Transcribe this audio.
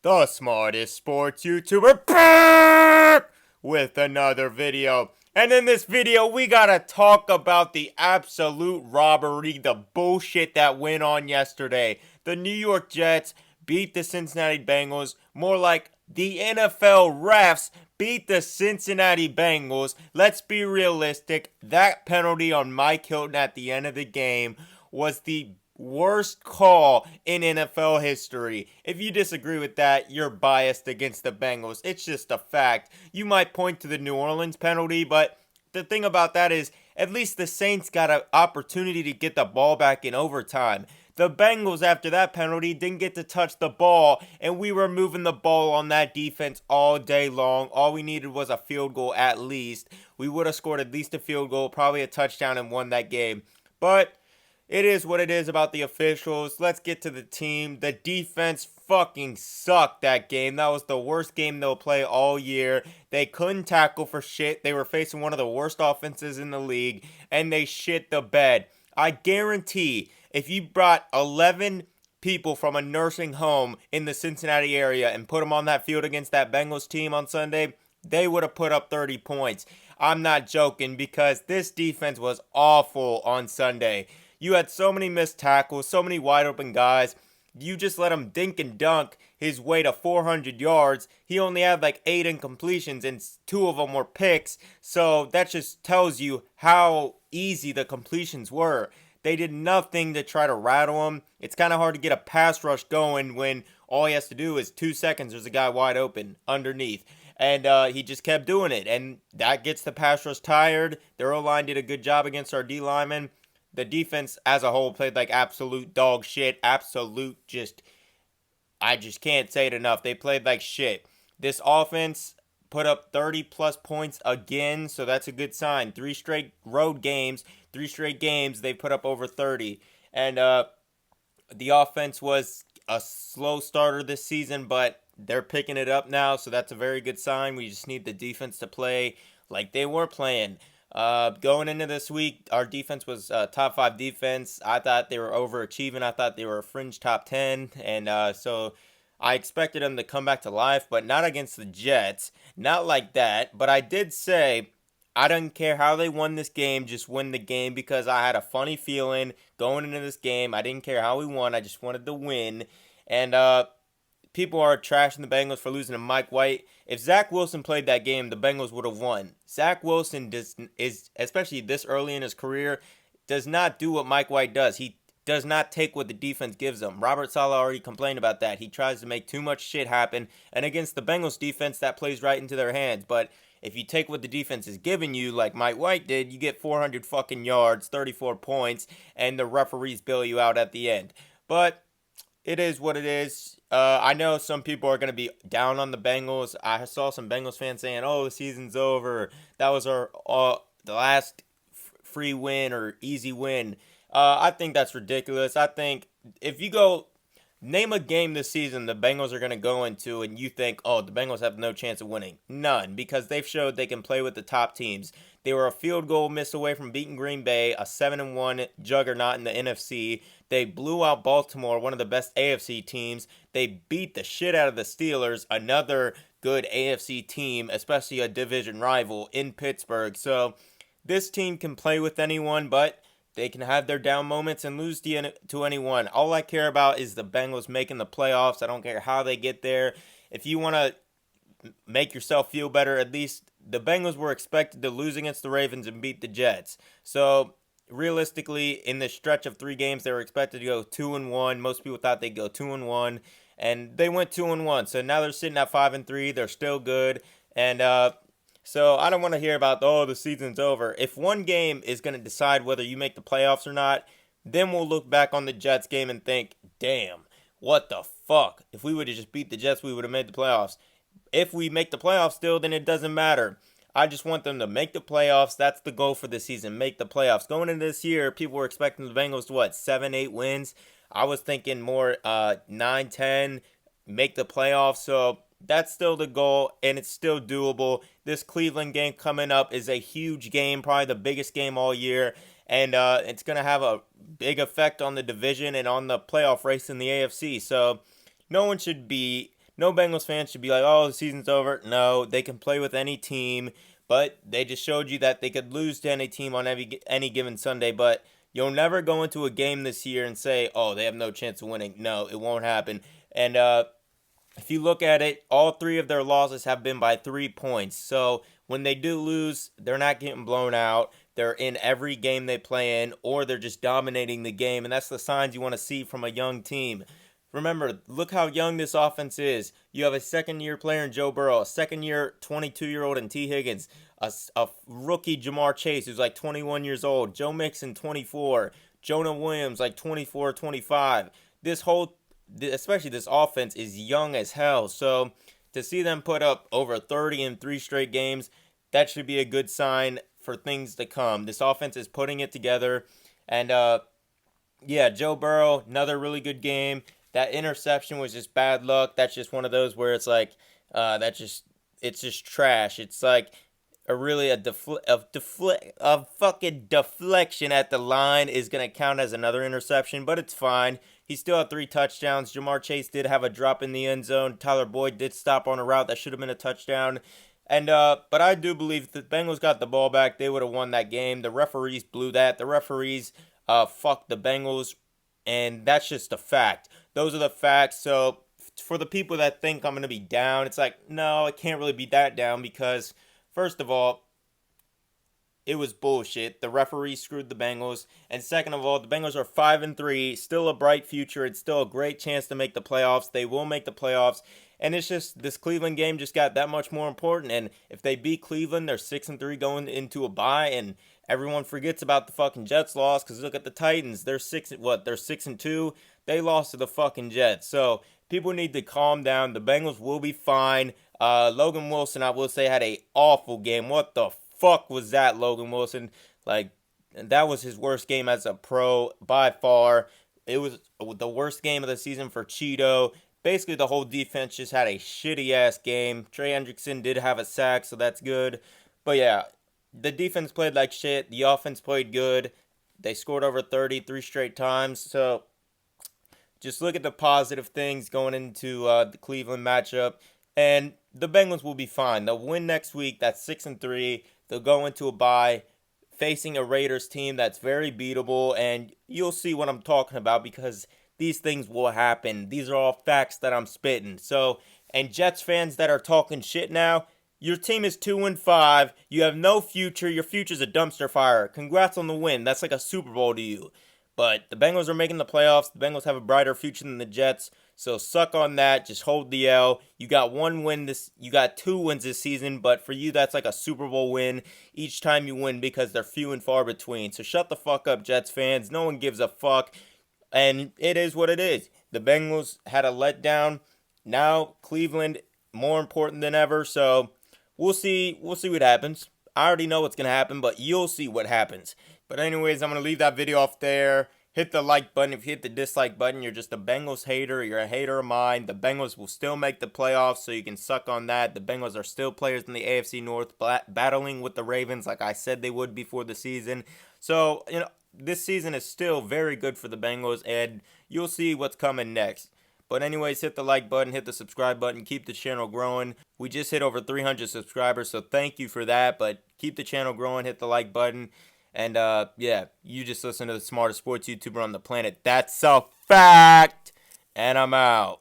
the smartest sports YouTuber, back with another video. And in this video, we gotta talk about the absolute robbery, the bullshit that went on yesterday. The New York Jets beat the Cincinnati Bengals, more like the NFL refs beat the Cincinnati Bengals. Let's be realistic, that penalty on Mike Hilton at the end of the game was the worst call in NFL history. If you disagree with that, you're biased against the Bengals. It's just a fact. You might point to the New Orleans penalty, but the thing about that is at least the Saints got an opportunity to get the ball back in overtime. The Bengals, after that penalty, didn't get to touch the ball, and we were moving the ball on that defense all day long. All we needed was a field goal at least. We would have scored at least a field goal, probably a touchdown, and won that game. But it is what it is about the officials. Let's get to the team. The defense fucking sucked that game. That was the worst game they'll play all year. They couldn't tackle for shit. They were facing one of the worst offenses in the league, and they shit the bed. I guarantee if you brought 11 people from a nursing home in the Cincinnati area and put them on that field against that Bengals team on Sunday, they would have put up 30 points. I'm not joking, because this defense was awful on Sunday. You had so many missed tackles, so many wide open guys. You just let him dink and dunk his way to 400 yards. He only had like 8 incompletions, and 2 of them were picks. So that just tells you how easy the completions were. They did nothing to try to rattle him. It's kind of hard to get a pass rush going when all he has to do is 2 seconds. There's a guy wide open underneath. And he just kept doing it. And that gets the pass rush tired. Their O-line did a good job against our D-linemen. The defense as a whole played like absolute dog shit. I just can't say it enough. They played like shit. This offense put up 30 plus points again, so that's a good sign. 3 straight road games, 3 straight games, they put up over 30. And the offense was a slow starter this season, but they're picking it up now, so that's a very good sign. We just need the defense to play like they were playing. Going into this week, our defense was top 5 defense. I thought they were overachieving. I thought they were a fringe top 10. And so I expected them to come back to life, but not against the Jets. Not like that. But I did say I didn't care how they won this game, just win the game, because I had a funny feeling going into this game. I didn't care how we won. I just wanted to win. And people are trashing the Bengals for losing to Mike White. If Zach Wilson played that game, the Bengals would have won. Zach Wilson is, especially this early in his career, does not do what Mike White does. He does not take what the defense gives him. Robert Saleh already complained about that. He tries to make too much shit happen, and against the Bengals defense, that plays right into their hands. But if you take what the defense is giving you, like Mike White did, you get 400 fucking yards, 34 points, and the referees bail you out at the end. But it is what it is. I know some people are going to be down on the Bengals. I saw some Bengals fans saying, "Oh, the season's over. That was our the last free win or easy win." I think that's ridiculous. I think if you go name a game this season the Bengals are going to go into and you think, "Oh, the Bengals have no chance of winning." None, because they've showed they can play with the top teams. They were a field goal miss away from beating Green Bay, a 7-1 juggernaut in the NFC. They blew out Baltimore, one of the best AFC teams. They beat the shit out of the Steelers, another good AFC team, especially a division rival in Pittsburgh. So this team can play with anyone, but they can have their down moments and lose to anyone. All I care about is the Bengals making the playoffs. I don't care how they get there. If you want to make yourself feel better, at least the Bengals were expected to lose against the Ravens and beat the Jets. So realistically, in this stretch of 3 games, they were expected to go 2-1. Most people thought they'd go 2-1, and they went 2-1. So now they're sitting at 5-3. They're still good, and so I don't want to hear about, "Oh, the season's over." If one game is going to decide whether you make the playoffs or not, then we'll look back on the Jets game and think, "Damn, what the fuck? If we would have just beat the Jets, we would have made the playoffs." If we make the playoffs still, then it doesn't matter. I just want them to make the playoffs. That's the goal for this season, make the playoffs. Going into this year, people were expecting the Bengals to, 7, 8 wins? I was thinking more 9, 10, make the playoffs. So that's still the goal, and it's still doable. This Cleveland game coming up is a huge game, probably the biggest game all year, and it's going to have a big effect on the division and on the playoff race in the AFC. So no one should be no Bengals fans should be like, oh, the season's over. No, they can play with any team, but they just showed you that they could lose to any team on any given Sunday. But you'll never go into a game this year and say, oh, they have no chance of winning. No, it won't happen. And if you look at it, all three of their losses have been by 3 points. So when they do lose, they're not getting blown out. They're in every game they play in, or they're just dominating the game. And that's the signs you want to see from a young team. Remember, look how young this offense is. You have a second-year player in Joe Burrow, a second-year 22-year-old in T. Higgins, a rookie Jamar Chase who's like 21 years old, Joe Mixon 24, Jonah Williams like 24, 25. This whole, especially this offense, is young as hell. So to see them put up over 30 in 3 straight games, that should be a good sign for things to come. This offense is putting it together. And yeah, Joe Burrow, another really good game. That interception was just bad luck. That's just one of those where it's like, it's just trash. It's like a fucking deflection at the line is gonna count as another interception, but it's fine. He still had 3 touchdowns. Jamar Chase did have a drop in the end zone. Tyler Boyd did stop on a route that should have been a touchdown. And but I do believe if the Bengals got the ball back, they would have won that game. The referees blew that. The referees fucked the Bengals, and that's just a fact. Those are the facts. So for the people that think I'm going to be down, it's like, no, I can't really be that down because, first of all, it was bullshit. The referees screwed the Bengals. And second of all, the Bengals are 5-3, still a bright future. It's still a great chance to make the playoffs. They will make the playoffs. And it's just, this Cleveland game just got that much more important. And if they beat Cleveland, they're 6-3 going into a bye. And everyone forgets about the fucking Jets loss because look at the Titans. They're 6-2. They lost to the fucking Jets. So people need to calm down. The Bengals will be fine. Logan Wilson, I will say, had a awful game. What the fuck was that, Logan Wilson? Like, that was his worst game as a pro by far. It was the worst game of the season for Cheeto. Basically, the whole defense just had a shitty-ass game. Trey Hendrickson did have a sack, so that's good. But yeah, the defense played like shit. The offense played good. They scored over 33 straight times. So just look at the positive things going into the Cleveland matchup. And the Bengals will be fine. They'll win next week. That's 6-3. They'll go into a bye facing a Raiders team that's very beatable. And you'll see what I'm talking about because these things will happen. These are all facts that I'm spitting. So, and Jets fans that are talking shit now, your team is 2-5. You have no future. Your future's a dumpster fire. Congrats on the win. That's like a Super Bowl to you. But the Bengals are making the playoffs. The Bengals have a brighter future than the Jets. So suck on that. Just hold the L. You got 2 wins this season, but for you that's like a Super Bowl win each time you win because they're few and far between. So shut the fuck up, Jets fans. No one gives a fuck. And it is what it is. The Bengals had a letdown. Now Cleveland more important than ever. So we'll see what happens. I already know what's going to happen, but you'll see what happens. But anyways, I'm going to leave that video off there. Hit the like button. If you hit the dislike button, you're just a Bengals hater. You're a hater of mine. The Bengals will still make the playoffs, so you can suck on that. The Bengals are still players in the AFC North, battling with the Ravens like I said they would before the season. So, this season is still very good for the Bengals, and you'll see what's coming next. But anyways, hit the like button, hit the subscribe button, keep the channel growing. We just hit over 300 subscribers, so thank you for that. But keep the channel growing, hit the like button. And yeah, you just listen to the smartest sports YouTuber on the planet. That's a fact. And I'm out.